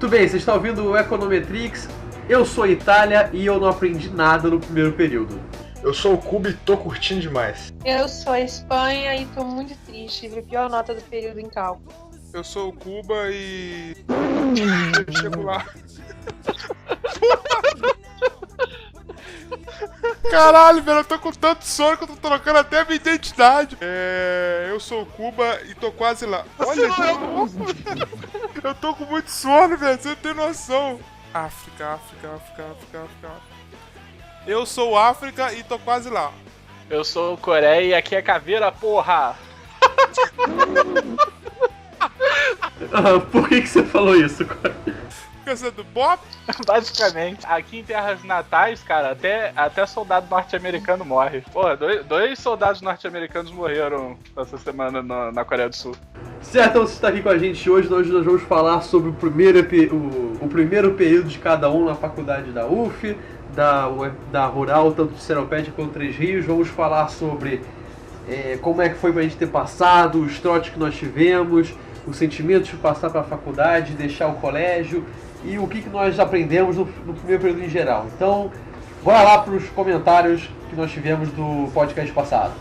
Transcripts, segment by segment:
Tudo bem, vocês estão ouvindo o Econometrix. Eu sou Itália e eu não aprendi nada no primeiro período. Eu sou o Cuba e tô curtindo demais. Eu sou a Espanha e tô muito triste. Tive a pior nota do período em cálculo. Eu sou o Cuba e... chego lá. Caralho, velho, eu tô com tanto sono que eu tô trocando até a minha identidade. Eu sou o Cuba e tô quase lá. Olha, eu tô com muito sono, velho, você não tem noção. África. Eu sou África e tô quase lá. Eu sou Coreia e aqui é caveira, porra! Por que você falou isso, cara? Fica sendo bop? Basicamente, aqui em Terras Natais, cara, até soldado norte-americano morre. Porra, dois soldados norte-americanos morreram essa semana na Coreia do Sul. Certo, então você está aqui com a gente hoje. Nós vamos falar sobre o primeiro período de cada um na faculdade da UF, da Rural, tanto de Seropédia quanto Três Rios. Vamos falar sobre como é que foi pra gente ter passado, os trotes que nós tivemos, os sentimentos de passar para a faculdade, deixar o colégio e o que nós aprendemos no primeiro período em geral. Então, bora lá para os comentários que nós tivemos do podcast passado.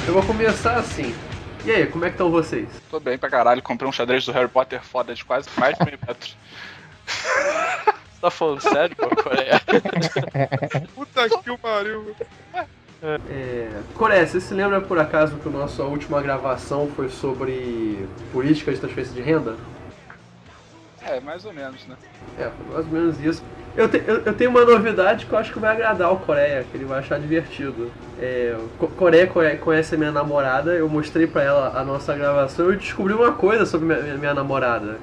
Eu vou começar assim. E aí, como é que estão vocês? Tô bem pra caralho, comprei um xadrez do Harry Potter foda de quase mais de 1.000 metros. Você tá falando sério, pô, Coreia? Puta que pariu. Coreia, você se lembra por acaso que a nossa última gravação foi sobre política de transferência de renda? Mais ou menos, né? Foi mais ou menos isso. Eu tenho uma novidade que eu acho que vai agradar o Coreia, que ele vai achar divertido. Coreia conhece a minha namorada, eu mostrei pra ela a nossa gravação e descobri uma coisa sobre minha namorada.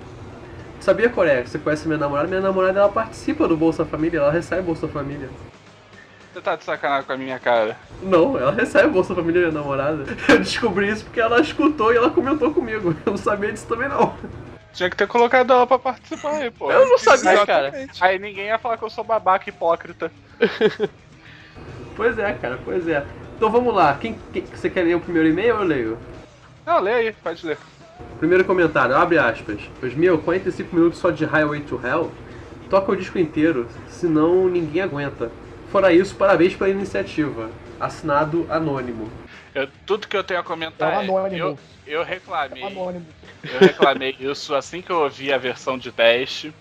Sabia, Coreia, que você conhece a minha namorada? Minha namorada, ela participa do Bolsa Família, ela recebe Bolsa Família. Você tá de sacanagem com a minha cara? Não, ela recebe Bolsa Família, minha namorada. Eu descobri isso porque ela escutou e ela comentou comigo. Eu não sabia disso também, não. Tinha que ter colocado ela pra participar aí, pô. Eu não sabia, cara. Aí ninguém ia falar que eu sou babaca hipócrita. Pois é, cara, pois é. Então vamos lá, você quer ler o primeiro e-mail ou eu leio? Não, lê aí, pode ler. Primeiro comentário, abre aspas. Pois 45 minutos só de Highway to Hell? Toca o disco inteiro, senão ninguém aguenta. Fora isso, parabéns pela iniciativa. Assinado Anônimo. Tudo que eu tenho a comentar eu reclamei. Anônimo. Eu reclamei isso assim que eu ouvi a versão de teste.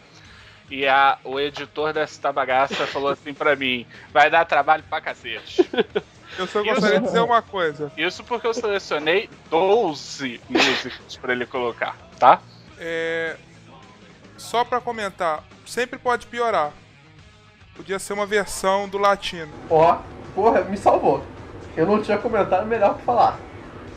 E o editor dessa bagaça falou assim pra mim: vai dar trabalho pra cacete. Eu só gostaria de dizer uma coisa. Isso porque eu selecionei 12 músicas pra ele colocar, tá? Só pra comentar, sempre pode piorar. Podia ser uma versão do latino. Porra, me salvou. Eu não tinha comentário melhor pra falar.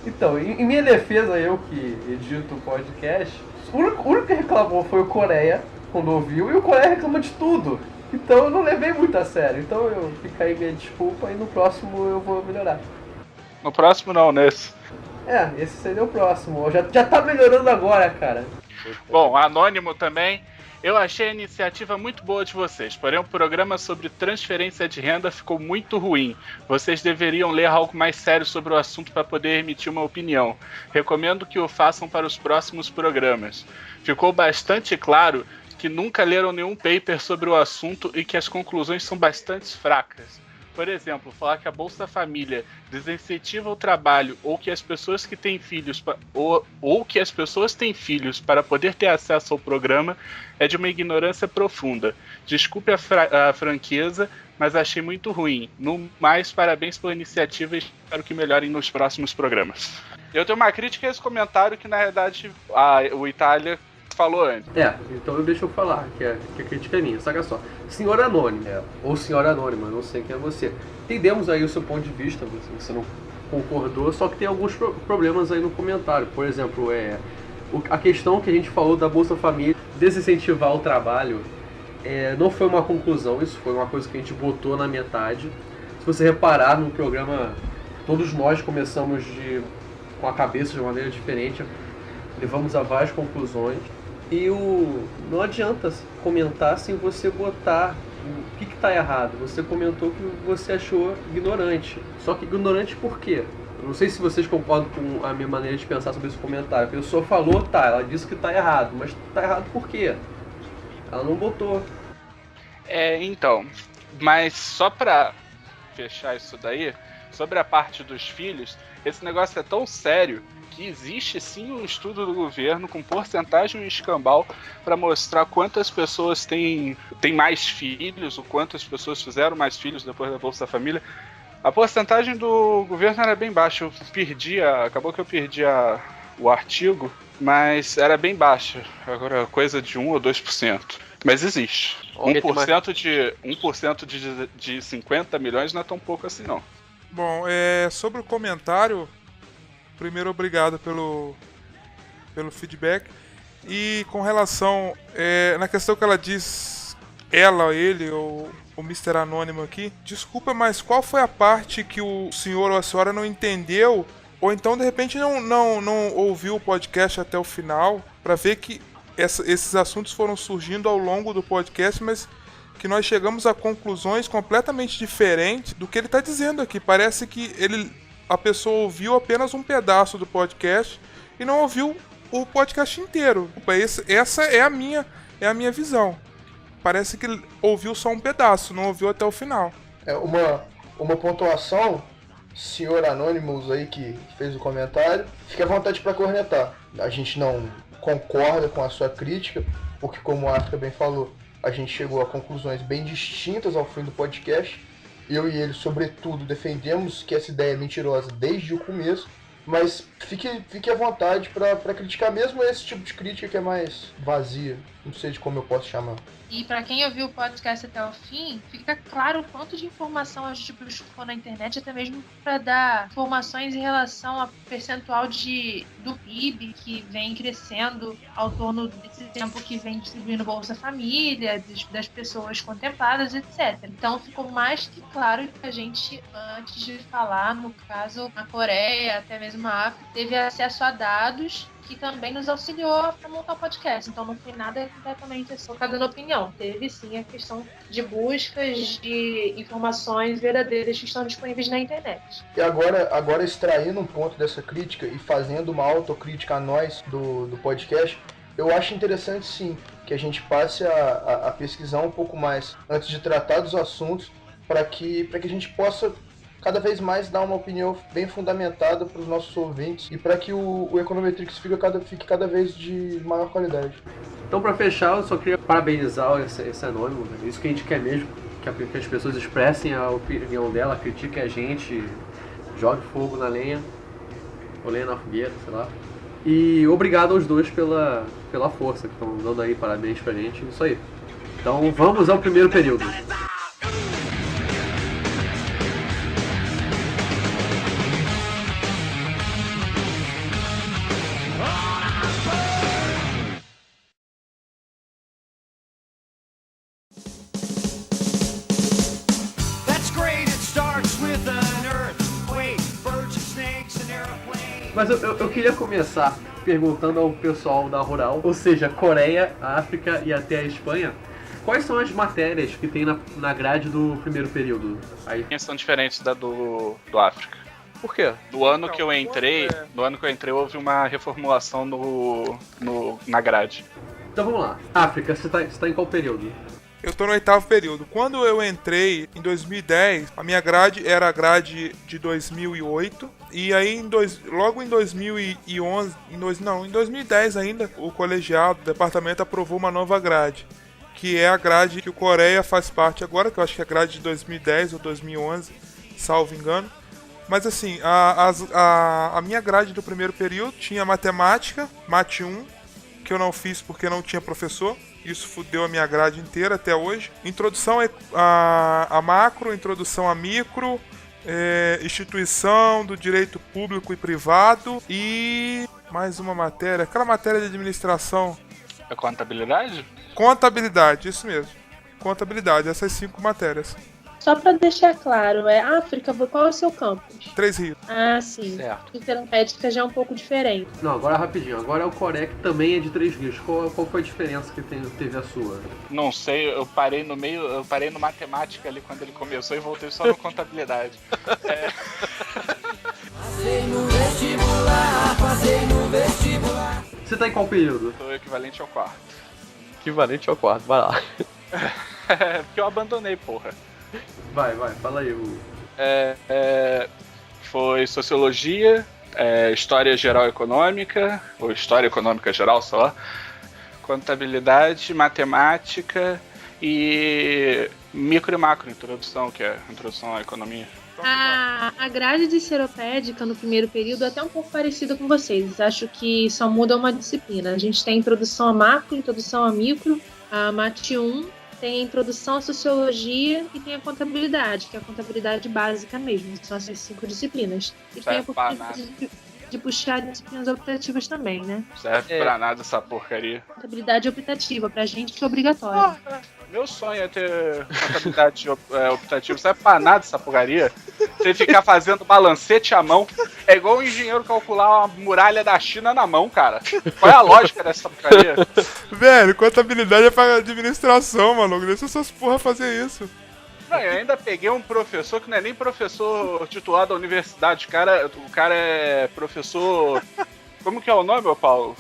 Então, em minha defesa, eu que edito o podcast, o único que reclamou foi o Coreia, quando ouviu, e o Coreia reclama de tudo. Então eu não levei muito a sério. Então fica aí minha desculpa e no próximo eu vou melhorar. No próximo não, nesse. Esse seria o próximo. Já tá melhorando agora, cara. Bom, Anônimo também. Eu achei a iniciativa muito boa de vocês, porém o programa sobre transferência de renda ficou muito ruim. Vocês deveriam ler algo mais sério sobre o assunto para poder emitir uma opinião. Recomendo que o façam para os próximos programas. Ficou bastante claro que nunca leram nenhum paper sobre o assunto e que as conclusões são bastante fracas. Por exemplo, falar que a Bolsa Família desincentiva o trabalho ou que as pessoas que têm filhos ou que as pessoas têm filhos para poder ter acesso ao programa é de uma ignorância profunda. Desculpe a franqueza, mas achei muito ruim. No mais, parabéns pela iniciativa e espero que melhorem nos próximos programas. Eu tenho uma crítica a esse comentário que, na verdade, o Itália falou antes. Então deixa eu falar, que a crítica é minha, saca só. Senhor Anônimo, ou Senhora Anônima, não sei quem é você. Entendemos aí o seu ponto de vista, você não concordou, só que tem alguns problemas aí no comentário. Por exemplo, a questão que a gente falou da Bolsa Família desincentivar o trabalho, não foi uma conclusão, isso foi uma coisa que a gente botou na metade. Se você reparar no programa, todos nós começamos com a cabeça de uma maneira diferente. levamos a várias conclusões. E não adianta comentar sem você botar o que está errado. Você comentou que você achou ignorante. Só que ignorante por quê? Eu não sei se vocês concordam com a minha maneira de pensar sobre esse comentário. A pessoa falou, ela disse que está errado. Mas está errado por quê? Ela não botou. Então, mas só pra fechar isso daí, sobre a parte dos filhos, esse negócio é tão sério que existe sim um estudo do governo com porcentagem escambau para mostrar quantas pessoas têm mais filhos, o quantas pessoas fizeram mais filhos depois da Bolsa Família. A porcentagem do governo era bem baixa, acabou que eu perdi o artigo, mas era bem baixa, agora coisa de 1 ou 2%. Mas existe. 1% de 50 milhões não é tão pouco assim, não. Bom, sobre o comentário, primeiro, obrigado pelo feedback. E com relação na questão que ela diz, ele ou o Mr. Anônimo aqui, desculpa, mas qual foi a parte que o senhor ou a senhora não entendeu? Ou então, de repente, não ouviu o podcast até o final, para ver que esses assuntos foram surgindo ao longo do podcast, mas que nós chegamos a conclusões completamente diferentes do que ele está dizendo aqui. Parece que a pessoa ouviu apenas um pedaço do podcast e não ouviu o podcast inteiro. Essa é a minha visão. Parece que ele ouviu só um pedaço, não ouviu até o final. Uma pontuação, senhor Anonymous aí que fez o comentário, fique à vontade para cornetar. A gente não concorda com a sua crítica, porque como a África bem falou, a gente chegou a conclusões bem distintas ao fim do podcast. Eu e ele, sobretudo, defendemos que essa ideia é mentirosa desde o começo, mas fique à vontade para criticar mesmo esse tipo de crítica que é mais vazia, não sei de como eu posso chamar. E para quem ouviu o podcast até o fim, fica claro o quanto de informação a gente buscou na internet, até mesmo para dar informações em relação ao percentual do PIB que vem crescendo ao torno desse tempo que vem distribuindo Bolsa Família, das pessoas contempladas, etc. Então ficou mais que claro que a gente, antes de falar, no caso, na Coreia, até mesmo a África, teve acesso a dados que também nos auxiliou para montar o podcast. Então não foi nada completamente focado na opinião. Teve sim a questão de buscas de informações verdadeiras que estão disponíveis na internet. E agora extraindo um ponto dessa crítica e fazendo uma autocrítica a nós do podcast, eu acho interessante sim que a gente passe a pesquisar um pouco mais antes de tratar dos assuntos, para que a gente possa cada vez mais dar uma opinião bem fundamentada para os nossos ouvintes e para que o Econometrix fique cada vez de maior qualidade. Então, para fechar, eu só queria parabenizar esse anônimo, né? Isso que a gente quer mesmo, que as pessoas expressem a opinião dela, critiquem a gente, jogue fogo na lenha, ou lenha na fogueira, sei lá. E obrigado aos dois pela força que estão dando aí, parabéns pra gente, isso aí. Então, vamos ao primeiro período. Mas eu queria começar perguntando ao pessoal da Rural, ou seja, Coreia, África e até a Espanha, quais são as matérias que tem na grade do primeiro período? Aí São diferentes da do África. Por quê? No ano que eu entrei, houve uma reformulação na grade. Então vamos lá. África, você tá em qual período? Eu tô no 8º período. Quando eu entrei em 2010, a minha grade era a grade de 2008. E aí, logo em 2011, em 2010 ainda, o colegiado, o departamento aprovou uma nova grade, que é a grade que o Coreia faz parte agora, que eu acho que é a grade de 2010 ou 2011, salvo engano. Mas assim, a minha grade do primeiro período tinha matemática, Mate 1, que eu não fiz porque não tinha professor. Isso fudeu a minha grade inteira até hoje. Introdução a macro, introdução a micro, instituição do direito público e privado e mais uma matéria, aquela matéria de administração. A contabilidade? Contabilidade, isso mesmo. Contabilidade, essas 5 matérias. Só pra deixar claro, África, qual é o seu campus? Três Rios. Ah, sim. Certo. Seropédica já é um pouco diferente. Não, agora rapidinho. Agora é o Corec também é de Três Rios. Qual foi a diferença que teve a sua? Não sei, eu parei no meio, eu parei no matemática ali quando ele começou e voltei só no contabilidade. Você tá em qual período? Sou equivalente ao quarto. Equivalente ao quarto, vai lá. Porque eu abandonei, porra. Vai, fala aí. Foi sociologia, história geral econômica, ou história econômica geral só, contabilidade, matemática e micro e macro, introdução, que é introdução à economia. A grade de seropédica no primeiro período é até um pouco parecida com vocês. Acho que só muda uma disciplina. A gente tem introdução a macro, introdução a micro, a Mate 1, tem a introdução à sociologia e tem a contabilidade, que é a contabilidade básica mesmo. São essas 5 disciplinas. E tem a oportunidade de puxar disciplinas optativas também, né? Serve pra nada essa porcaria. Contabilidade optativa, pra gente que é obrigatório. Meu sonho é ter contabilidade optativa. Não serve pra nada essa porcaria. Você ficar fazendo balancete à mão. É igual um engenheiro calcular uma muralha da China na mão, cara. Qual é a lógica dessa porcaria? Velho, contabilidade é pra administração, maluco. Deixa essas porra fazer isso. Não, eu ainda peguei um professor que não é nem professor titular da universidade. O cara é professor... Como que é o nome, ô Paulo?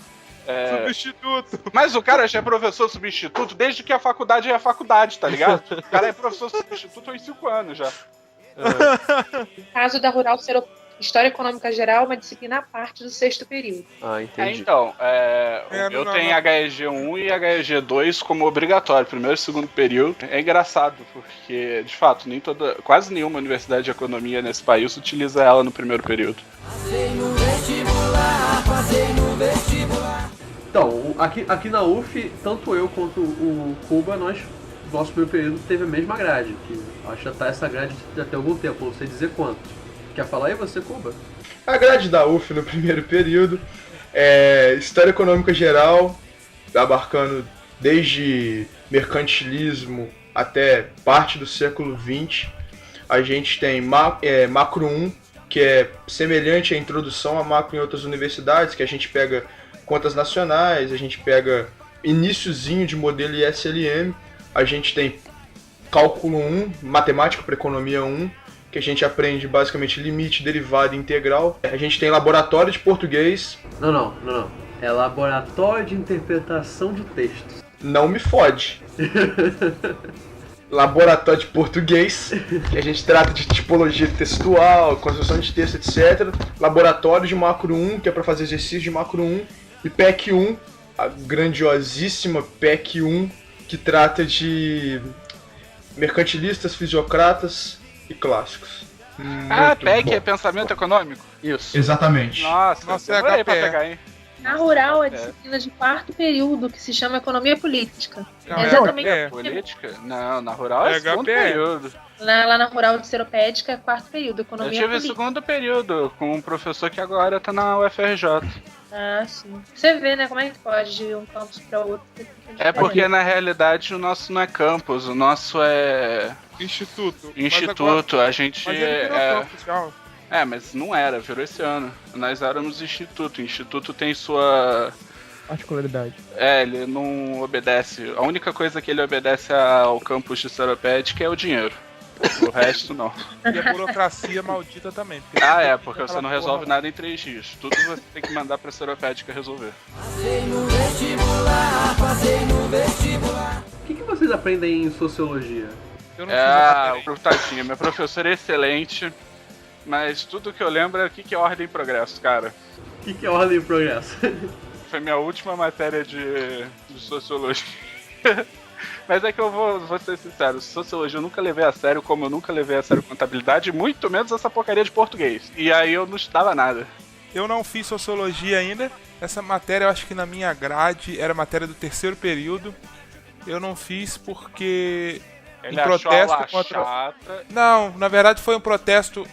Substituto. Mas o cara já é professor substituto desde que a faculdade é a faculdade, tá ligado? O cara é professor substituto há 5 anos já. No caso da Rural História Econômica Geral é uma disciplina à parte do 6º período. Ah, entendi. Então, eu tenho HEG1 e HEG2 como obrigatório, primeiro e segundo período. É engraçado, porque, de fato, quase nenhuma universidade de economia nesse país utiliza ela no primeiro período. Então, aqui na UF, tanto eu quanto o Cuba, nosso primeiro período teve a mesma grade. Que acho que já tá essa grade até algum tempo, não sei dizer quanto. Quer falar aí você, Cuba? A grade da UF no primeiro período é História Econômica Geral, abarcando desde mercantilismo até parte do século XX. A gente tem Macro 1, que é semelhante à introdução a macro em outras universidades, que a gente pega contas nacionais, a gente pega iniciozinho de modelo ISLM, a gente tem Cálculo 1, Matemática para Economia 1, que a gente aprende basicamente limite, derivada e integral. A gente tem Laboratório de Português. Não. É Laboratório de Interpretação de Textos. Não me fode. Laboratório de Português, que a gente trata de tipologia textual, construção de texto, etc. Laboratório de Macro 1, que é para fazer exercício de Macro 1. E PEC 1, a grandiosíssima PEC 1, que trata de mercantilistas, fisiocratas e clássicos. PEC é pensamento econômico? Isso. Exatamente. Nossa, demorei pra pegar, hein? Na Rural, a disciplina de 4º período, que se chama Economia Política. Não, é exatamente Política? Não, na Rural é segundo período. Lá na Rural de Seropédica é 4º período, Economia Eu tive Política. segundo período com um professor que agora tá na UFRJ. Ah, sim. Você vê, né, como é que pode de um campus para outro. É porque na realidade o nosso não é campus, o nosso é Instituto. Instituto. A gente Mas ele virou campus, já. mas não era, virou esse ano. Nós éramos instituto. O instituto tem sua Particularidade. ele não obedece. A única coisa que ele obedece ao campus de Seropédica é o dinheiro. O resto não. E a burocracia maldita também. Porque você não resolve nada em 3 dias. Tudo você tem que mandar pra Seropédica resolver. O que vocês aprendem em Sociologia? Eu não fiz a matéria. Tadinha, meu professor é excelente, mas tudo que eu lembro é o que é ordem e progresso, cara. O que é Ordem e Progresso? Foi minha última matéria de Sociologia. Mas é que eu vou ser sincero, Sociologia eu nunca levei a sério, como eu nunca levei a sério contabilidade, muito menos essa porcaria de português. E aí eu não estudava nada. Eu não fiz Sociologia ainda. Essa matéria eu acho que na minha grade era matéria do 3º período. Eu não fiz porque... Ele em protesto contra... chata. Não, na verdade foi um protesto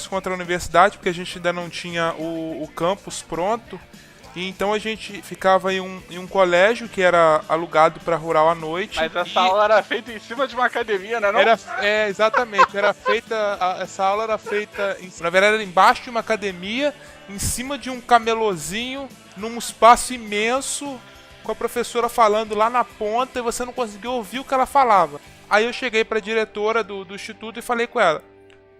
contra a universidade, porque a gente ainda não tinha o campus pronto. E então a gente ficava em um colégio que era alugado pra rural à noite. Mas essa aula era feita em cima de uma academia, né? Não? Exatamente. Essa aula era feita, na verdade, era embaixo de uma academia, em cima de um camelozinho, num espaço imenso, com a professora falando lá na ponta e você não conseguia ouvir o que ela falava. Aí eu cheguei pra diretora do instituto e falei com ela: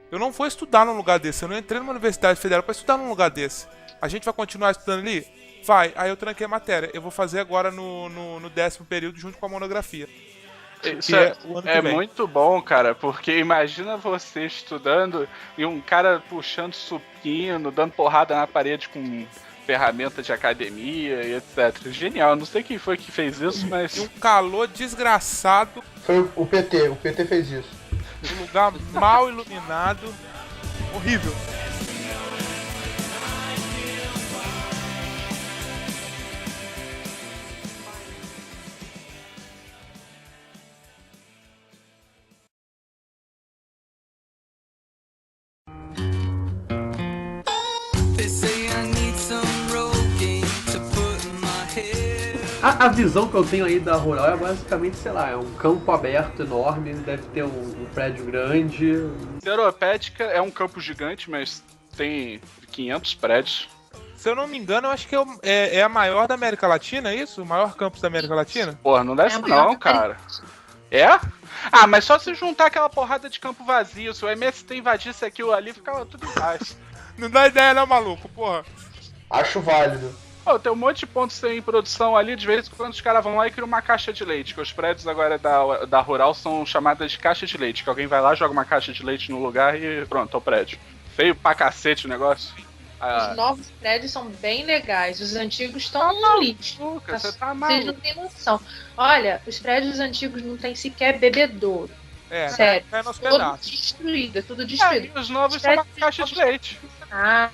eu não vou estudar num lugar desse, eu não entrei numa universidade federal pra estudar num lugar desse. A gente vai continuar estudando ali? Vai. Aí eu tranquei a matéria. Eu vou fazer agora no 10º período junto com a monografia. Isso é muito bom, cara, porque imagina você estudando e um cara puxando supino, dando porrada na parede com ferramenta de academia e etc. Genial, não sei quem foi que fez isso, mas... E um calor desgraçado. Foi o PT fez isso. Um lugar mal iluminado. Horrível. A visão que eu tenho aí da rural é basicamente, sei lá, é um campo aberto enorme, deve ter um prédio grande. Seropédica é um campo gigante, mas tem 500 prédios. Se eu não me engano, eu acho que é a maior da América Latina, é isso? O maior campus da América Latina? Porra, não deve ser não, cara. É? Ah, mas só se juntar aquela porrada de campo vazio. Se o MST invadisse aquilo ali, ficava tudo em paz. Não dá ideia não, maluco, porra. Acho válido. Pô, tem um monte de pontos em produção ali, de vez em quando os caras vão lá e criam uma caixa de leite, que os prédios agora da Rural são chamadas de caixa de leite, que alguém vai lá, joga uma caixa de leite no lugar e pronto, é o prédio. Feio pra cacete o negócio. Os novos prédios são bem legais, os antigos estão no lixo. Você tá Vocês maluco. não têm noção. Olha, os prédios antigos não tem sequer bebedouro. Sério, é nos todo pedaços. destruído, é tudo destruído. E os novos são uma caixa de leite. Ah,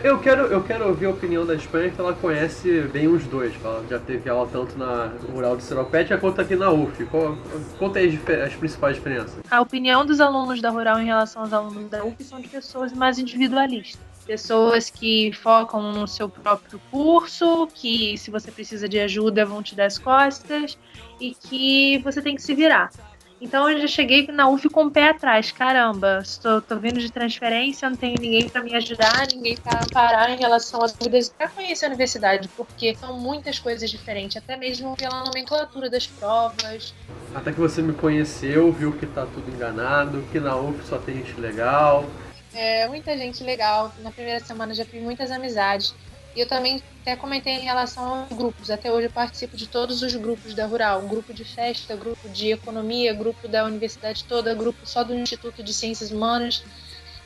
Eu quero ouvir a opinião da Espanha, que ela conhece bem os dois. Ela já teve aula tanto na Rural de Seropédica quanto aqui na UF. Conta aí as principais diferenças. a opinião dos alunos da Rural em relação aos alunos da UF são de pessoas mais individualistas. Pessoas que focam no seu próprio curso, que se você precisa de ajuda vão te dar as costas e que você tem que se virar. Então eu já cheguei na UF com o pé atrás. Caramba, tô vindo de transferência, não tenho ninguém para me ajudar, ninguém para parar em relação às dúvidas para conhecer a universidade, porque são muitas coisas diferentes, até mesmo pela nomenclatura das provas. Até que você me conheceu, viu que tá tudo enganado, que na UF só tem gente legal. Muita gente legal. Na primeira semana já fiz muitas amizades. E eu também até comentei em relação aos grupos. Até hoje eu participo de todos os grupos da Rural. Grupo de festa, grupo de economia, grupo da universidade toda, grupo só do Instituto de Ciências Humanas.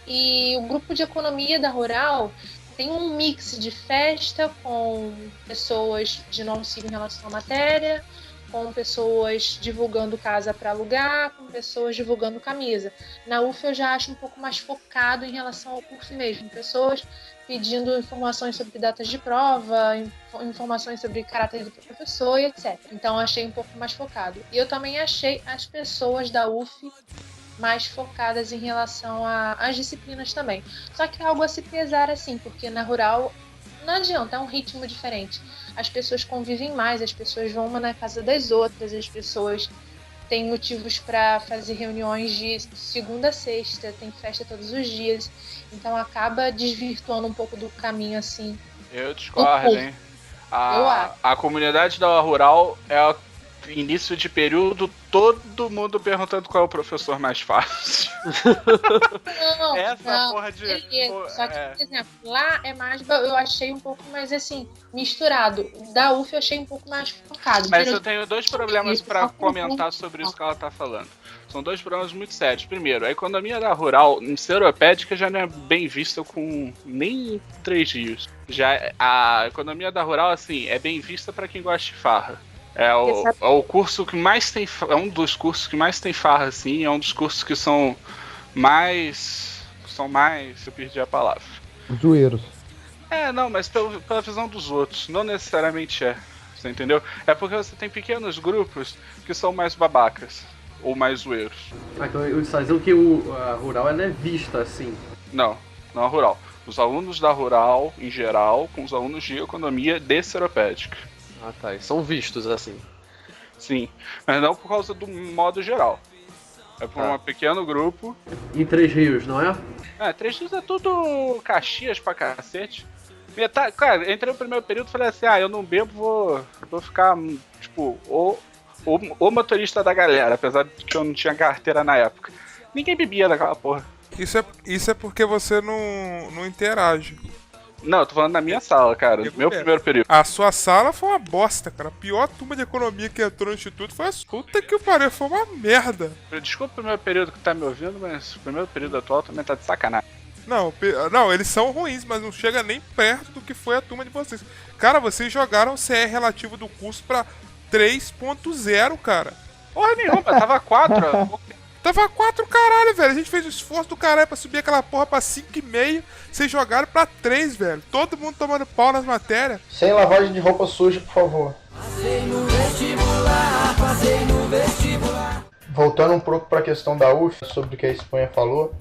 E o grupo de economia da Rural tem um mix de festa com pessoas de não signo em relação à matéria, com pessoas divulgando casa para alugar, com pessoas divulgando camisa. Na UF eu já acho um pouco mais focado em relação ao curso mesmo. Pessoas pedindo informações sobre datas de prova, informações sobre caráter do professor e etc. Então eu achei um pouco mais focado. E eu também achei as pessoas da UF mais focadas em relação às disciplinas também. Só que é algo a se pesar assim, porque na Rural não adianta, é um ritmo diferente. As pessoas convivem mais, as pessoas vão uma na casa das outras, as pessoas têm motivos para fazer reuniões de segunda a sexta, tem festa todos os dias, então acaba desvirtuando um pouco do caminho assim. Eu discordo, hein? A comunidade da Rural é início de período, todo mundo perguntando qual é o professor mais fácil. Não, porra de... Só que, por exemplo, lá é mais, eu achei um pouco mais assim, misturado. Da UF eu achei um pouco mais focado. Mas eu tenho dois problemas pra comentar sobre isso que ela tá falando. São dois problemas muito sérios. Primeiro, a economia da Rural em Seropédica já não é bem vista com nem 3 rios. Já a economia da Rural, assim, é bem vista pra quem gosta de farra. É o curso que mais tem... É um dos cursos que mais tem farra, assim. É um dos cursos que são mais... Eu perdi a palavra. Zoeiros. Não, mas pela visão dos outros. Não necessariamente é. Você entendeu? É porque você tem pequenos grupos que são mais babacas. Ou mais zoeiros. Então, eu estou dizendo que a Rural ela é vista assim. Não a Rural. Os alunos da Rural, em geral, com os alunos de economia de Seropédica. Ah, tá. E são vistos assim. Sim, mas não por causa do modo geral. É por um pequeno grupo. Em Três Rios, não é? Três Rios é tudo Caxias pra cacete. Cara, eu entrei no primeiro período e falei assim, eu não bebo, vou ficar, tipo, o motorista da galera, apesar de que eu não tinha carteira na época. Ninguém bebia naquela porra. Isso é porque você não interage. Não, eu tô falando na minha sala, cara, no meu primeiro período. A sua sala foi uma bosta, cara. A pior turma de economia que entrou no instituto foi a sua. Puta que pariu, foi uma merda. Desculpa o primeiro período que tá me ouvindo, mas o primeiro período atual também tá de sacanagem. Não, eles são ruins, mas não chega nem perto do que foi a turma de vocês. Cara, vocês jogaram o CR relativo do curso pra 3.0, cara. Porra nenhuma, tava 4. Tava 4, caralho, velho. A gente fez o esforço do caralho pra subir aquela porra pra 5,5. Vocês jogaram pra 3, velho. Todo mundo tomando pau nas matérias. Sem lavagem de roupa suja, por favor. Passei no vestibular, passei no vestibular. Voltando um pouco para a questão da UF, sobre o que a Espanha falou,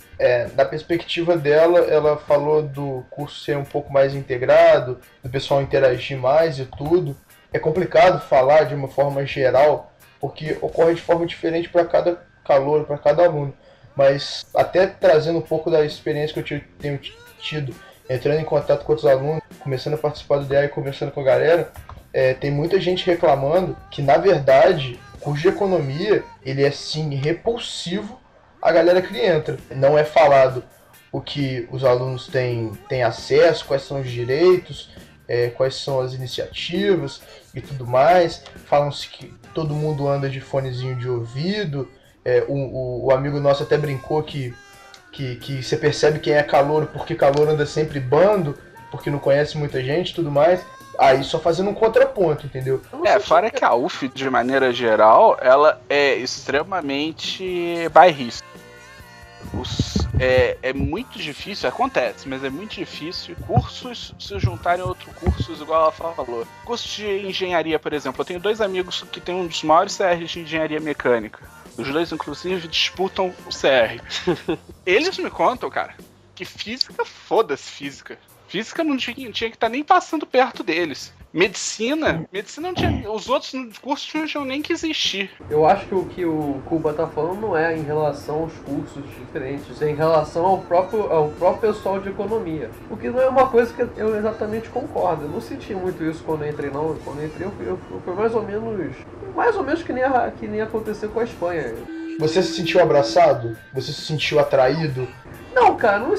da perspectiva dela, ela falou do curso ser um pouco mais integrado, do pessoal interagir mais e tudo. É complicado falar de uma forma geral, porque ocorre de forma diferente para cada calouro, para cada aluno. Mas até trazendo um pouco da experiência que eu tenho tido, entrando em contato com outros alunos, começando a participar do DA e conversando com a galera, tem muita gente reclamando que, na verdade, o curso de economia, ele é sim repulsivo à galera que entra. Não é falado o que os alunos têm acesso, quais são os direitos, quais são as iniciativas e tudo mais. Falam-se que todo mundo anda de fonezinho de ouvido. O amigo nosso até brincou que você percebe quem é calouro, porque calouro anda sempre bando, porque não conhece muita gente e tudo mais. Aí só fazendo um contraponto, entendeu? Fora que a UF, de maneira geral, ela é extremamente bairrista. É muito difícil, acontece, mas é muito difícil cursos se juntarem a outros cursos, igual ela falou. Curso de engenharia, por exemplo, eu tenho 2 amigos que têm um dos maiores CRs de engenharia mecânica. Os 2, inclusive, disputam o CR. Eles me contam, cara, que física, foda-se física. Física não tinha que estar nem passando perto deles. Medicina não tinha. Os outros cursos não tinham nem que existir. Eu acho que o que o Cuba tá falando não é em relação aos cursos diferentes, é em relação ao próprio pessoal de economia. O que não é uma coisa que eu exatamente concordo. Eu não senti muito isso quando eu entrei, não. Quando eu entrei, eu foi mais ou menos que nem aconteceu com a Espanha. Você se sentiu abraçado? Você se sentiu atraído? Não, cara, não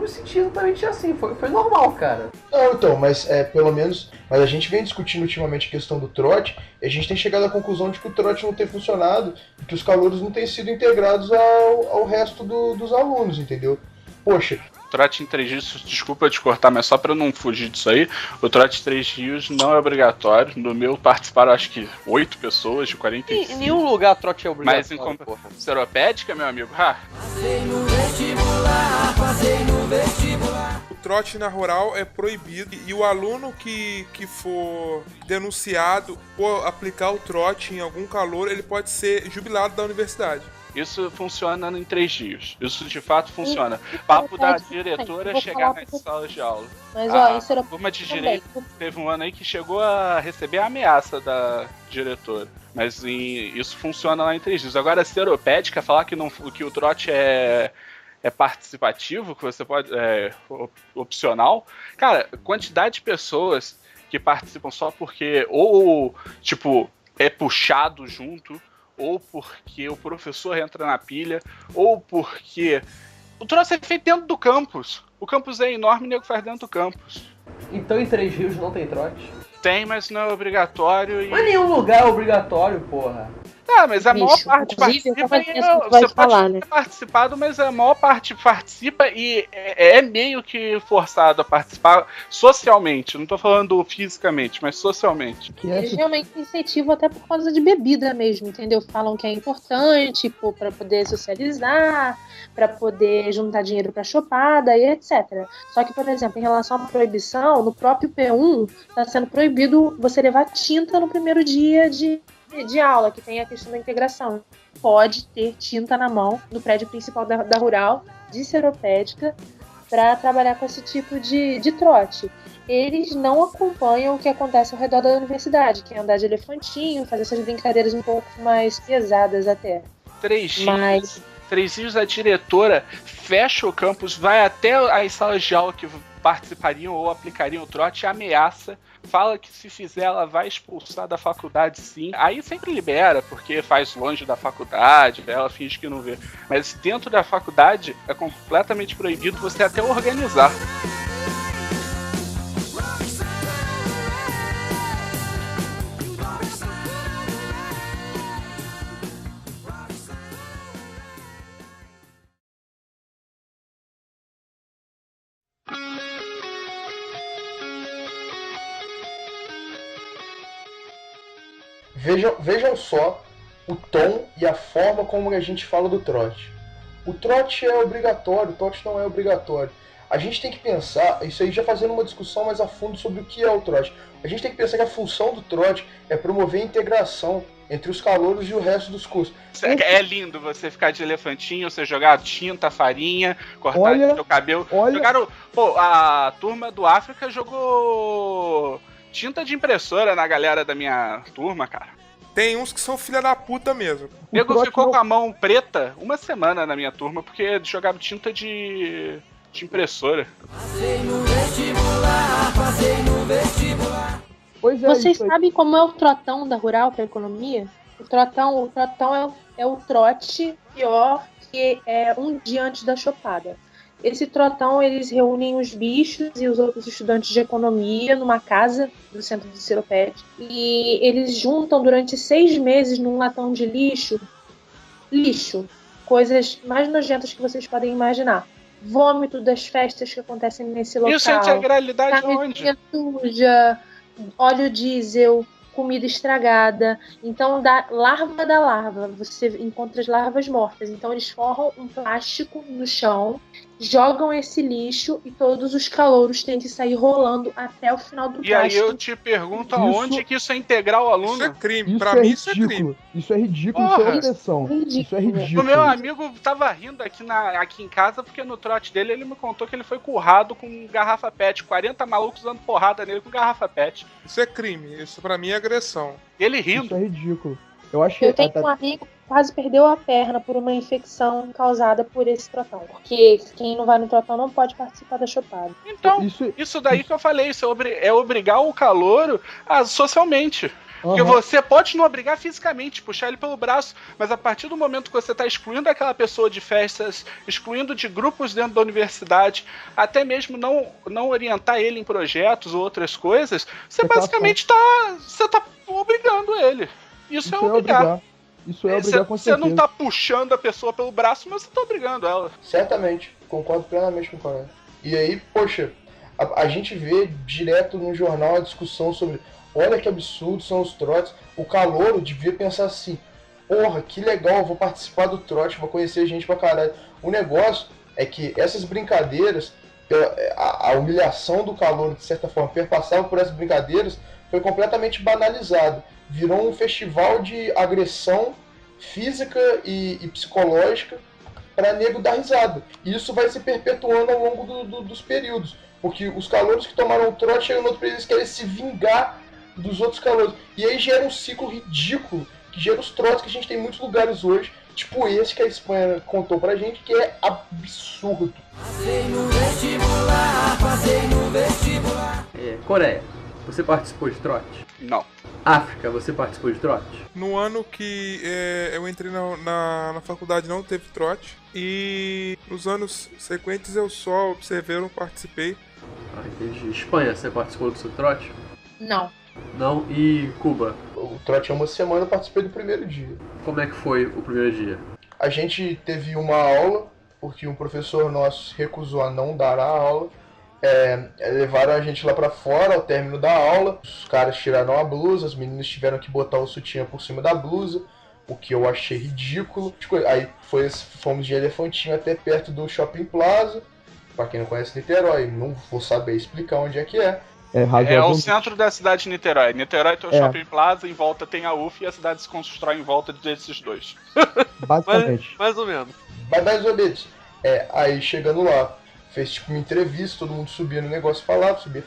me senti exatamente assim, foi normal, cara. Não, então, mas pelo menos. Mas a gente vem discutindo ultimamente a questão do trote, e a gente tem chegado à conclusão de que o trote não tem funcionado e que os calouros não têm sido integrados ao resto dos alunos, entendeu? Poxa. Trote em 3 Rios, desculpa te cortar, mas só pra não fugir disso aí, o trote em 3 Rios não é obrigatório. No meu participaram acho que 8 pessoas de 45. Em nenhum lugar trote é obrigatório. Mas em Seropédica, meu amigo, Passei no vestibular, passei no vestibular. O trote na rural é proibido e o aluno que for denunciado por aplicar o trote em algum calouro, ele pode ser jubilado da universidade. Isso funciona em 3 dias. Isso de fato funciona. Papo da diretora é chegar nas salas de aula. Mas, a turma de direito teve um ano aí que chegou a receber a ameaça da diretora. Mas isso funciona lá em 3 dias. Agora, a Seropédica, falar que o trote é participativo, que você pode. É opcional. Cara, quantidade de pessoas que participam só porque ou, tipo, é puxado junto, ou porque o professor entra na pilha, ou porque o troço é feito dentro do campus. O campus é enorme e o nego faz dentro do campus. Então em 3 Rios não tem trote? Tem, mas não é obrigatório. Mas nenhum lugar é obrigatório, porra. Mas a maior parte participa você pode ter participado, mas a maior parte participa e é meio que forçado a participar socialmente. Não tô falando fisicamente, mas socialmente. Eles realmente incentivam até por causa de bebida mesmo, entendeu? Falam que é importante, para poder socializar, para poder juntar dinheiro pra chopada e etc. Só que, por exemplo, em relação à proibição, no próprio P1 tá sendo proibido você levar tinta no primeiro dia de aula, que tem a questão da integração. Pode ter tinta na mão no prédio principal da Rural, de Seropédica, para trabalhar com esse tipo de trote. Eles não acompanham o que acontece ao redor da universidade, que é andar de elefantinho, fazer essas brincadeiras um pouco mais pesadas até. 3 dias a diretora fecha o campus, vai até as salas de aula que participariam ou aplicariam o trote, ameaça, fala que se fizer ela vai expulsar da faculdade sim. Aí sempre libera, porque faz longe da faculdade, ela finge que não vê. Mas dentro da faculdade é completamente proibido você até organizar. Vejam só o tom e a forma como a gente fala do trote. O trote é obrigatório, o trote não é obrigatório. A gente tem que pensar, isso aí já fazendo uma discussão mais a fundo sobre o que é o trote. A gente tem que pensar que a função do trote é promover a integração entre os calouros e o resto dos cursos. É lindo você ficar de elefantinho, você jogar tinta, farinha, cortar seu cabelo. Jogaram, a turma do África jogou tinta de impressora na galera da minha turma, cara. Tem uns que são filha da puta mesmo. O nego ficou com a mão preta uma semana na minha turma porque jogava tinta de impressora. Passei no vestibular. Pois é, vocês sabem como é o trotão da Rural para a economia? O trotão é o trote pior, que é um dia antes da chopada. Esse trotão, eles reúnem os bichos e os outros estudantes de economia numa casa do centro de Seropédica. E eles juntam durante 6 meses num latão de lixo, coisas mais nojentas que vocês podem imaginar. Vômito das festas que acontecem nesse local. Isso é integralidade onde? Suja, óleo diesel, comida estragada. Então, da larva, você encontra as larvas mortas. Então, eles forram um plástico no chão, jogam esse lixo e todos os calouros têm que sair rolando até o final do plástico. E aí eu te pergunto aonde que isso é integrar o aluno? Isso é crime, pra mim isso é crime. Isso é ridículo, isso é opressão. Isso é ridículo. O meu amigo tava rindo aqui em casa porque no trote dele ele me contou que ele foi currado com garrafa pet, 40 malucos dando porrada nele com garrafa pet. Isso é crime, isso pra mim é agressão. Ele rindo. Isso é ridículo. Eu tenho um amigo que quase perdeu a perna por uma infecção causada por esse trotão. Porque quem não vai no trotão não pode participar da chopada. Então, isso daí que eu falei, isso é obrigar o calouro socialmente. Porque você pode não obrigar fisicamente, puxar ele pelo braço, mas a partir do momento que você está excluindo aquela pessoa de festas, excluindo de grupos dentro da universidade, até mesmo não orientar ele em projetos ou outras coisas, você basicamente está obrigando ele. Isso é obrigar. Isso é obrigar com certeza. Você não tá puxando a pessoa pelo braço, mas você tá obrigando ela. Certamente, concordo plenamente com o colega. E aí, poxa, a gente vê direto no jornal a discussão sobre olha que absurdo são os trotes. O calouro devia pensar assim, porra, que legal, eu vou participar do trote, vou conhecer gente pra caralho. O negócio é que essas brincadeiras, a humilhação do calouro, de certa forma, perpassava por essas brincadeiras, foi completamente banalizado. Virou um festival de agressão física e psicológica para nego dar risada. E isso vai se perpetuando ao longo dos períodos. Porque os calouros que tomaram o trote chegam no outro período, eles querem se vingar dos outros calouros. E aí gera um ciclo ridículo, que gera os trotes que a gente tem em muitos lugares hoje, tipo esse que a Espanha contou pra gente, que é absurdo. Passei no vestibular, passei no vestibular. Coreia, você participou de trote? Não. África, você participou de trote? No ano que eu entrei na faculdade não teve trote. E nos anos sequentes eu só observei, não participei. Entendi. Espanha, você participou do seu trote? Não. Não? E Cuba? O trote é uma semana, eu participei do primeiro dia. Como é que foi o primeiro dia? A gente teve uma aula, porque um professor nosso recusou a não dar a aula. Levaram a gente lá pra fora ao término da aula. Os caras tiraram a blusa, as meninas tiveram que botar o sutiã por cima da blusa, o que eu achei ridículo. Aí fomos de elefantinho até perto do Shopping Plaza. Pra quem não conhece Niterói, não vou saber explicar onde é que é. É o centro da cidade de Niterói. Niterói tem o Shopping Plaza, em volta tem a UF e a cidade se constrói em volta desses dois. Basicamente. Mais ou menos. Mais ou menos. Aí chegando lá, fez tipo uma entrevista, todo mundo subia no negócio, falava, subia.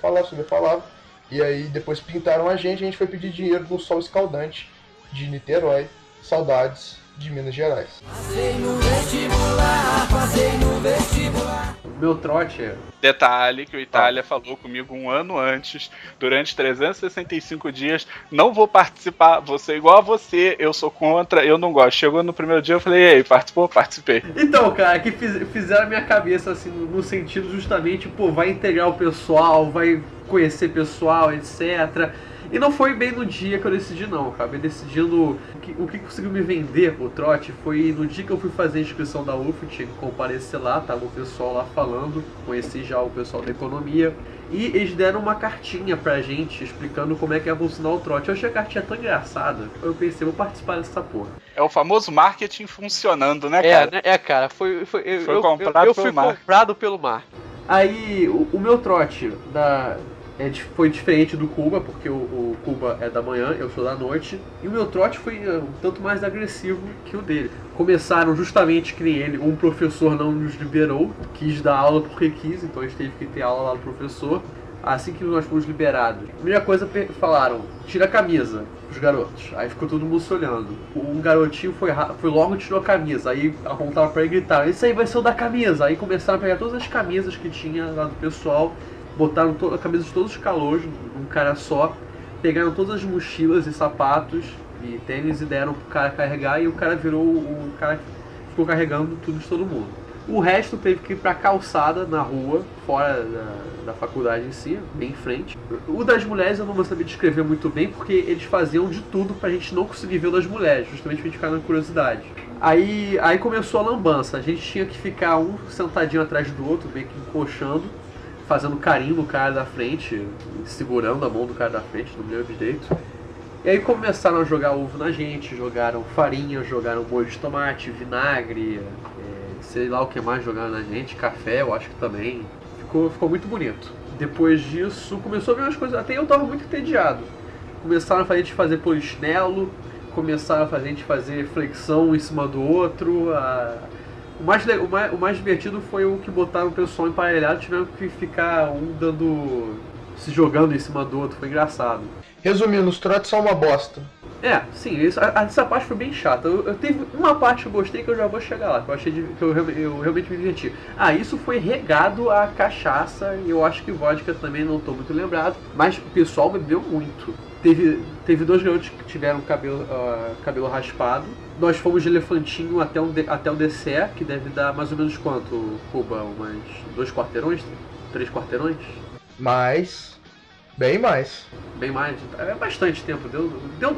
E aí depois pintaram a gente foi pedir dinheiro no sol escaldante de Niterói. Saudades de Minas Gerais. Meu trote. Detalhe que o Itália falou comigo um ano antes, durante 365 dias, não vou participar, vou ser igual a você, eu sou contra, eu não gosto. Chegou no primeiro dia, eu falei, e aí, participou? Participei. Então, cara, que fizeram a minha cabeça, assim, no sentido justamente, pô, vai integrar o pessoal, vai conhecer pessoal, etc. E não foi bem no dia que eu decidi, não. Acabei decidindo. O que conseguiu me vender o trote foi no dia que eu fui fazer a inscrição da UF, tinha que comparecer lá, tava o pessoal lá falando, conheci já o pessoal da economia. E eles deram uma cartinha pra gente explicando como é que ia funcionar o trote. Eu achei a cartinha tão engraçada, eu pensei, vou participar dessa porra. É o famoso marketing funcionando, né, cara? Cara, eu fui comprado pelo mar. Aí, o meu trote foi diferente do Cuba, porque o Cuba é da manhã, eu sou da noite. E o meu trote foi um tanto mais agressivo que o dele. Começaram justamente que nem ele, um professor não nos liberou, quis dar aula porque quis, então a gente teve que ter aula lá do professor. Assim que nós fomos liberados, a primeira coisa falaram, tira a camisa, os garotos. Aí ficou todo mundo se olhando. Um garotinho foi logo e tirou a camisa. Aí apontaram pra ele e gritaram, esse aí vai ser o da camisa. Aí começaram a pegar todas as camisas que tinha lá do pessoal, botaram a camisa de todos os calouros num cara só, pegaram todas as mochilas e sapatos e tênis e deram pro cara carregar, e o cara ficou carregando tudo de todo mundo. O resto teve que ir pra calçada na rua, fora da faculdade em si, bem em frente. O das mulheres eu não vou saber descrever muito bem, porque eles faziam de tudo pra gente não conseguir ver o das mulheres, justamente pra gente ficar na curiosidade. Aí começou a lambança, a gente tinha que ficar um sentadinho atrás do outro, meio que encoxando, fazendo carinho no cara da frente, segurando a mão do cara da frente, no meu direito. E aí começaram a jogar ovo na gente, jogaram farinha, jogaram molho de tomate, vinagre, sei lá o que mais jogaram na gente, café eu acho que também. Ficou muito bonito. Depois disso, começou a ver umas coisas, até eu tava muito entediado. Começaram a fazer a gente fazer polichinelo, começaram a fazer a gente fazer flexão em cima do outro. O mais divertido foi o que botaram o pessoal emparelhado, tiveram que ficar se jogando em cima do outro, foi engraçado. Resumindo, os trotes são uma bosta. Sim, essa parte foi bem chata. Eu teve uma parte que eu gostei que eu já vou chegar lá, que eu achei que eu realmente me diverti. Isso foi regado a cachaça, e eu acho que vodka também, não estou muito lembrado, mas o pessoal bebeu muito. Teve 2 garotos que tiveram cabelo raspado. Nós fomos de elefantinho até o Dessert, que deve dar mais ou menos quanto, Cuba? Umas 2 quarteirões? 3 quarteirões? Bem mais. Bem mais. É bastante tempo.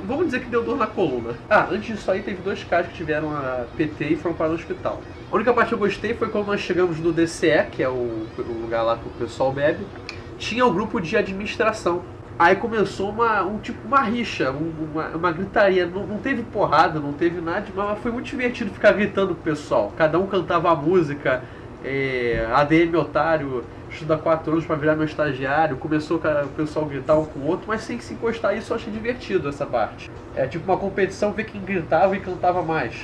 Vamos dizer que deu dor na coluna. Antes disso aí, teve 2 caras que tiveram a PT e foram para o hospital. A única parte que eu gostei foi quando nós chegamos no DCE, que é o lugar lá que o pessoal bebe. Tinha o grupo de administração. Aí começou uma rixa, uma gritaria. Não teve porrada, não teve nada, mas foi muito divertido ficar gritando pro pessoal. Cada um cantava a música. ADM otário, estuda 4 anos pra virar meu estagiário. Começou o pessoal gritar um com o outro, mas sem se encostar. Isso eu achei divertido, essa parte. É tipo uma competição, ver quem gritava e cantava mais,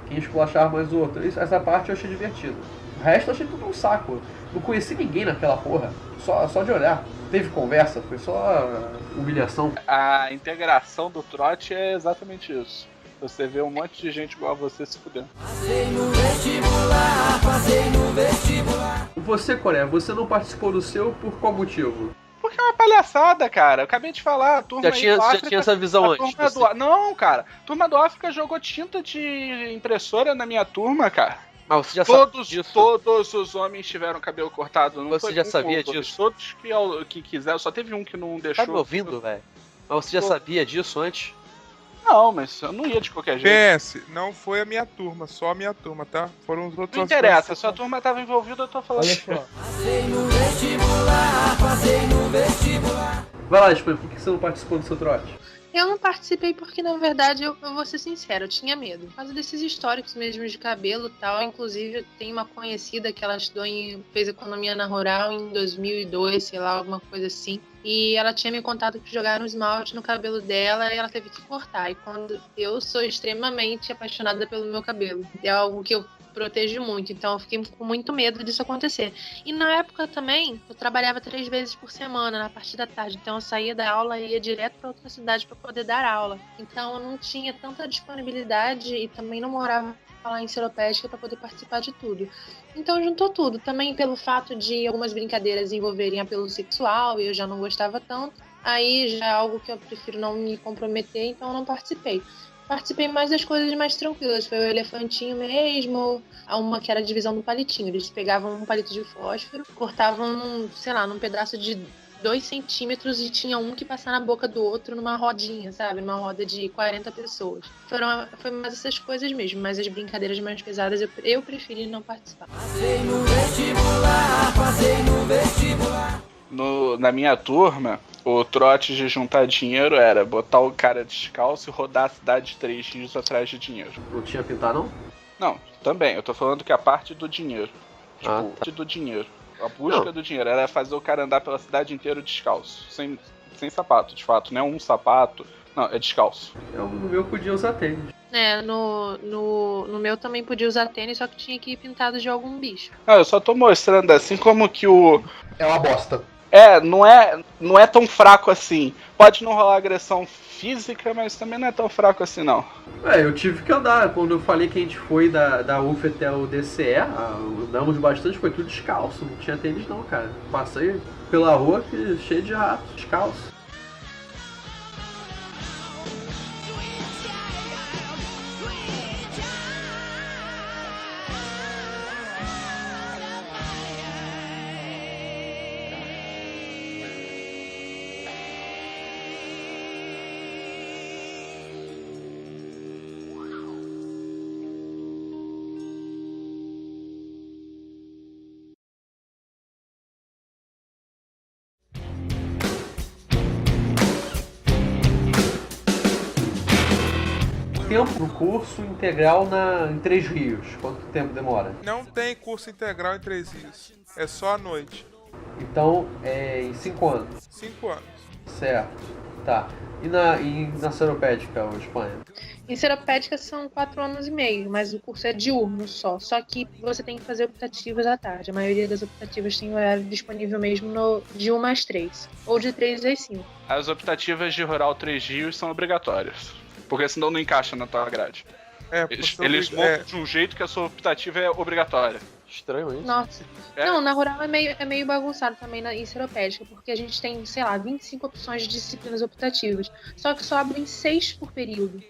quem esculachava mais o outro. Essa parte eu achei divertido. O resto eu achei tudo um saco. Não conheci ninguém naquela porra, só de olhar. Teve conversa, foi só humilhação. A integração do trote é exatamente isso. Você vê um monte de gente igual a você se fudendo. Passei no vestibular. Você, Coreia, você não participou do seu por qual motivo? Porque é uma palhaçada, cara. Eu acabei de falar, a turma já tinha essa visão antes. Não, cara. A turma do África jogou tinta de impressora na minha turma, cara. Mas você já sabia disso? Todos os homens tiveram cabelo cortado. Não você já sabia disso? Todos que quiseram. Só teve um que não deixou. Tá me ouvindo, velho? Mas você já sabia disso antes? Não, mas eu não ia de qualquer jeito. Pense, não foi a minha turma, só a minha turma, tá? Foram os outros. Não interessa, se a turma tava envolvida, eu tô falando. Olha só. Passei no vestibular. Vai lá, Espanha, por que você não participou do seu trote? Eu não participei porque, na verdade, eu vou ser sincera, eu tinha medo. Por causa desses históricos mesmo de cabelo e tal. Inclusive, eu tenho uma conhecida que ela fez economia na Rural em 2002, sei lá, alguma coisa assim. E ela tinha me contado que jogaram esmalte no cabelo dela e ela teve que cortar. E quando eu sou extremamente apaixonada pelo meu cabelo. É algo que eu protege muito, então eu fiquei com muito medo disso acontecer. E na época também, eu trabalhava 3 vezes por semana, na parte da tarde, então eu saía da aula e ia direto para outra cidade para poder dar aula. Então eu não tinha tanta disponibilidade e também não morava lá em Seropédica para poder participar de tudo. Então juntou tudo, também pelo fato de algumas brincadeiras envolverem apelo sexual e eu já não gostava tanto, aí já é algo que eu prefiro não me comprometer, então eu não participei. Participei mais das coisas mais tranquilas, foi o elefantinho mesmo, uma que era a divisão do palitinho, eles pegavam um palito de fósforo, cortavam, sei lá, num pedaço de 2 centímetros e tinha um que passava na boca do outro numa rodinha, sabe? Numa roda de 40 pessoas. Foi mais essas coisas mesmo, mas as brincadeiras mais pesadas eu preferi não participar. Passei no vestibular, passei no vestibular. Na minha turma, o trote de juntar dinheiro era botar o cara descalço e rodar a cidade de 3 rios atrás de dinheiro. Não tinha pintar, não? Não, também. Eu tô falando que a parte do dinheiro. Tipo, parte do dinheiro. A busca do dinheiro era fazer o cara andar pela cidade inteira descalço. Sem sapato, de fato. Não é um sapato. Não, é descalço. No meu podia usar tênis. No meu também podia usar tênis, só que tinha que ir pintado de algum bicho. Eu só tô mostrando assim como que o... É uma bosta. Não é tão fraco assim. Pode não rolar agressão física, mas também não é tão fraco assim, não. Eu tive que andar. Quando eu falei que a gente foi da UF até o DCE, andamos bastante, foi tudo descalço. Não tinha tênis não, cara. Passei pela rua cheio de rato, descalço. Tempo no curso integral em 3 Rios? Quanto tempo demora? Não tem curso integral em 3 Rios. É só à noite. Então, é em 5 anos? 5 anos. Certo. Tá. E na Seropédica, ou Espanha? Em Seropédica são 4 anos e meio, mas o curso é diurno só. Só que você tem que fazer optativas à tarde. A maioria das optativas tem horário disponível mesmo de 1 às 3. Ou de 3 às 5. As optativas de Rural 3 Rios são obrigatórias. Porque senão não encaixa na tua grade. Eles montam de um jeito que a sua optativa é obrigatória. Estranho isso. Nossa. Não, na Rural é meio bagunçado também em Seropédica, porque a gente tem, sei lá, 25 opções de disciplinas optativas. Só que só abrem 6 por período.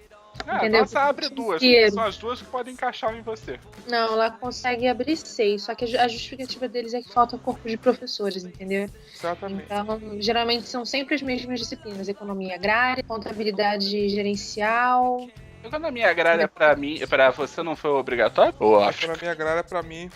Entendeu? Então você abre 2, porque são as 2 que podem encaixar em você. Não, ela consegue abrir 6, só que a justificativa deles é que falta corpo de professores, entendeu? Exatamente. Então, geralmente são sempre as mesmas disciplinas: economia agrária, contabilidade gerencial. Economia agrária pra você não foi obrigatório? A economia agrária pra mim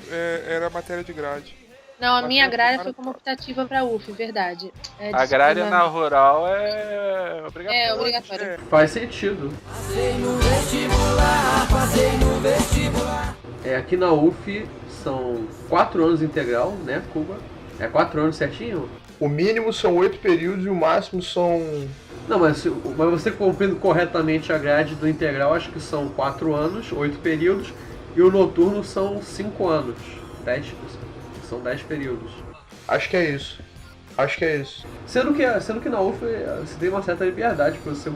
era matéria de grade. Não, a minha agrária foi como optativa pra UF, verdade. A agrária na Rural é obrigatória. É obrigatória. Faz sentido. Passei no vestibular, passei no vestibular. Aqui na UF são 4 anos integral, né, Cuba? É 4 anos certinho? O mínimo são 8 períodos e o máximo são... Não, mas você cumprindo corretamente a grade do integral, acho que são 4 anos, 8 períodos, e o noturno são 5 anos, 10, são 10 períodos. Acho que é isso. Sendo que na UF você tem uma certa liberdade para você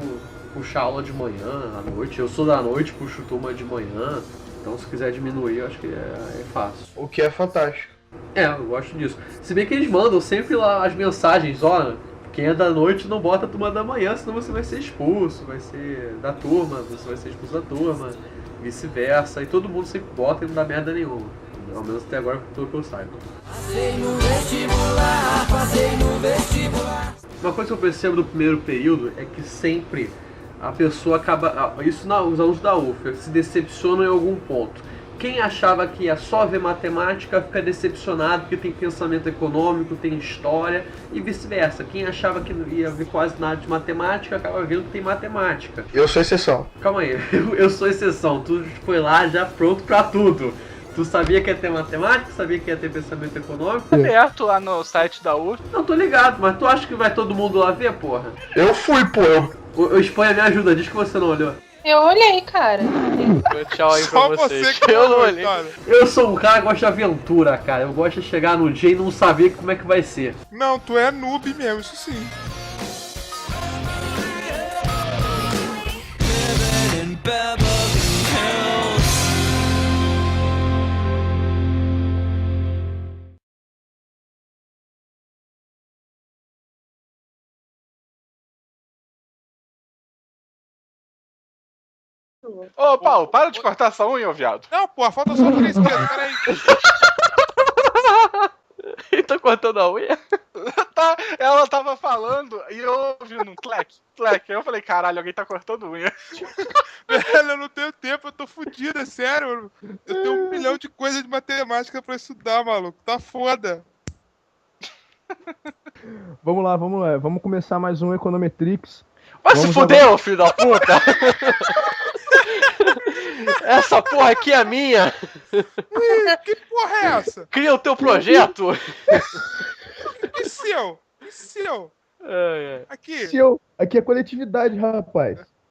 puxar aula de manhã, à noite. Eu sou da noite, puxo turma de manhã, então se quiser diminuir, eu acho que é fácil. O que é fantástico. Eu gosto disso. Se bem que eles mandam sempre lá as mensagens, quem é da noite não bota a turma da manhã, senão você vai ser expulso, vai ser da turma, você vai ser expulso da turma, vice-versa, e todo mundo sempre bota e não dá merda nenhuma. Ao menos até agora, pelo que eu saiba. Passei no vestibular, passei no vestibular. Uma coisa que eu percebo do primeiro período é que sempre a pessoa acaba... Isso os alunos da UF se decepcionam em algum ponto. Quem achava que ia só ver matemática fica decepcionado porque tem pensamento econômico, tem história e vice-versa. Quem achava que não ia ver quase nada de matemática acaba vendo que tem matemática. Eu sou exceção. Calma aí, eu sou exceção. Tu foi lá já pronto pra tudo. Tu sabia que ia ter matemática, sabia que ia ter pensamento econômico? Tá aberto lá no site da UF. Não, tô ligado, mas tu acha que vai todo mundo lá ver, porra? Eu fui, pô. O Espanha me ajuda, diz que você não olhou. Eu olhei, cara. Tchau aí pra vocês. Você que eu não olhei. Cara. Eu sou um cara que gosta de aventura, cara. Eu gosto de chegar no dia e não saber como é que vai ser. Não, tu é noob mesmo, isso sim. Ô, Paulo, para de cortar essa unha, ô viado. Não, pô, falta só 3 dedos, peraí. Ele tá cortando a unha? Tá, ela tava falando e eu ouvindo um clec. Aí eu falei, caralho, alguém tá cortando unha. Velho, eu não tenho tempo, eu tô fudido, é sério. Eu tenho 1 milhão de coisas de matemática pra estudar, maluco. Tá foda. Vamos lá. Vamos começar mais um Econometrix. Vai se fuder, ô filho da puta! Essa porra aqui é minha! Que porra é essa? Cria o teu projeto! E seu? É. Aqui. Aqui é coletividade, rapaz.